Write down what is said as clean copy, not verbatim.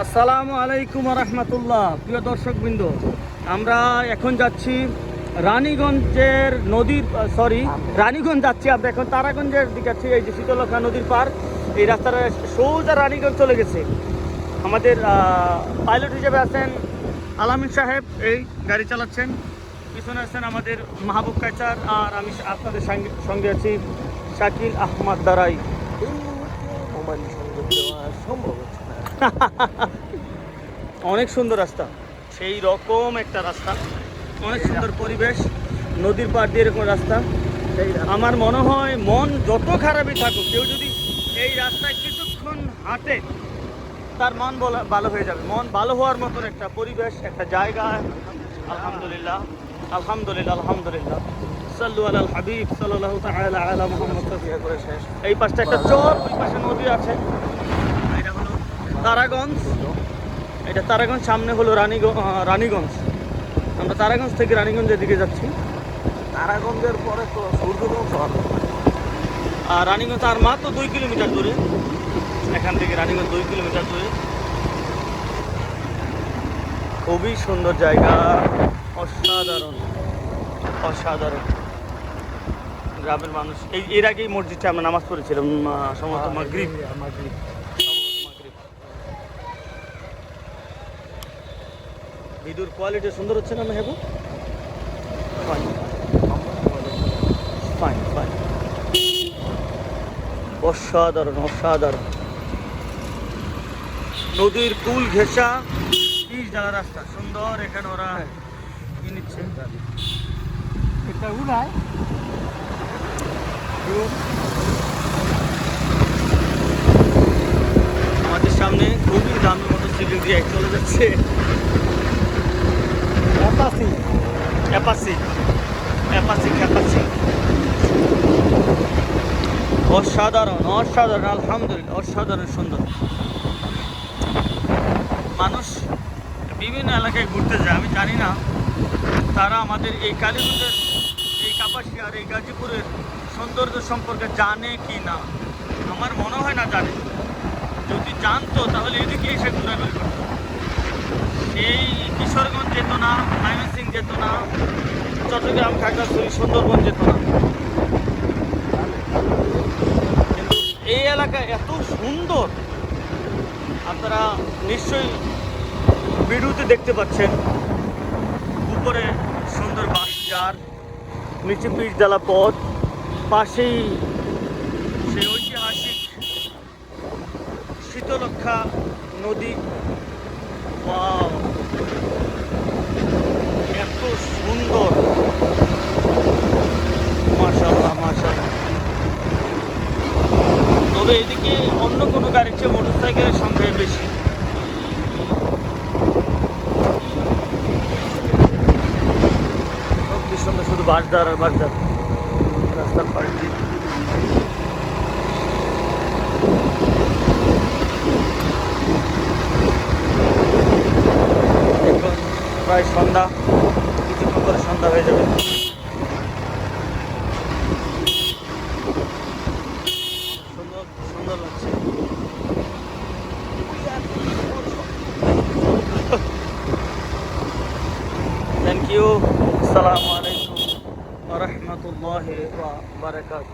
আসসালামু আলাইকুম রহমতুল্লাহ। প্রিয় দর্শকবৃন্দ, আমরা এখন যাচ্ছি রানীগঞ্জের রানীগঞ্জ যাচ্ছি। আমরা এখন তারাগঞ্জের দিকে যাচ্ছি। এই যে শীতলক্ষা নদীর পার, এই রাস্তাটা সোজা রানীগঞ্জ চলে গেছে। আমাদের পাইলট হিসেবে আছেন আলামিন সাহেব, এই গাড়ি চালাচ্ছেন। পিছনে আছেন আমাদের মাহবুব কায়সার, আর আমি আপনাদের সঙ্গে আছি শাকিল আহমদ দারাই। অনেক সুন্দর রাস্তা, সেই রকম একটা রাস্তা, অনেক সুন্দর পরিবেশ, নদীর পাড় দিয়ে এরকম রাস্তা। আমার মনে হয় মন যত খারাপই থাকুক, কেউ যদি এই রাস্তায় কিছুক্ষণ হাঁটে তার মন ভালো হয়ে যাবে। মন ভালো হওয়ার মতন একটা পরিবেশ, একটা জায়গা। আলহামদুলিল্লাহ আলহামদুলিল্লাহ আলহামদুলিল্লাহ। সাল্লু আলাল হাবিব সাল্লাল্লাহু তাআলা আলা মুহাম্মদ। এই পাশটা একটা চর, ওই পাশে নদী আছে। এটা হলো তারাগঞ্জ, এটা তারাগঞ্জ, সামনে হলো রানীগঞ্জ। আমরা তারাগঞ্জ থেকে রানীগঞ্জের দিকে যাচ্ছি। তারাগঞ্জের পরে তো সূর্যগঞ্জ শহর, আর রানীগঞ্জ আর মাত্র 2 কিলোমিটার দূরে। এখান থেকে রানীগঞ্জ 2 কিলোমিটার দূরে। খুবই সুন্দর জায়গা, অসাধারণ অসাধারণ। গ্রামের মানুষ, এর আগেই মসজিদে আমরা নামাজ পড়েছিলাম, সম্ভবত মাগরিব। ভিডিওর কোয়ালিটি সুন্দর হচ্ছে না মেহবুব? ফাইন ফাইন ফাইন, অসাধারণ অসাধারণ। নদীর কুল ঘেঁষা পিচ ঢালা রাস্তা, সুন্দর। এখানে ওরা কি নিচ্ছে, এটা উড়ায়। আমাদের সামনে খুবই দামি মোটরসাইকেল দিয়ে চলে যাচ্ছে। অ্যাপাচি অসাধারণ অসাধারণ, আলহামদুলিল্লাহ, অসাধারণ সুন্দর। মানুষ বিভিন্ন এলাকায় ঘুরতে যায়, আমি জানি না তারা আমাদের এই কালীগঞ্জের, এই কাপাসিয়ার, এই গাজীপুরের সৌন্দর্য সম্পর্কে জানে কি না। আমার মনে হয় না জানে। যদি জানতো তাহলে এদিকে এসে ঘোরাঘুরি করতো। এই কিশোরগঞ্জ যেত না, ময়মনসিংহ যেত না, চট্টগ্রাম, খাগড়াছড়ি, সুন্দরবন যেত না। কিন্তু এই এলাকা এত সুন্দর, আপনারা নিশ্চয়ই ভিডিওতে দেখতে পাচ্ছেন। উপরে সুন্দর বাঁশঝাড়, নিচে পিচ ঢালা পথ, পাশেই সেই ঐতিহাসিক শীতলক্ষা নদী। ওয়াও, এত সুন্দর, মাশাআল্লাহ মাশাআল্লাহ। তবে এদিকে অন্য কোনো গাড়ির চেয়ে মোটরসাইকেলের সংখ্যা বেশি। সব পিছনে শুধু বাসদার আর বাসদার, রাস্তার পাড়ে দিয়ে। এখন প্রায় সন্ধ্যা, কিছুক্ষণ পরে সন্ধ্যা হয়ে যাবে। সুন্দর সুন্দর লাগছে। Thank you. আসসালামু আলাইকুম ওয়া রাহমাতুল্লাহি ওয়া বারাকাতুহু।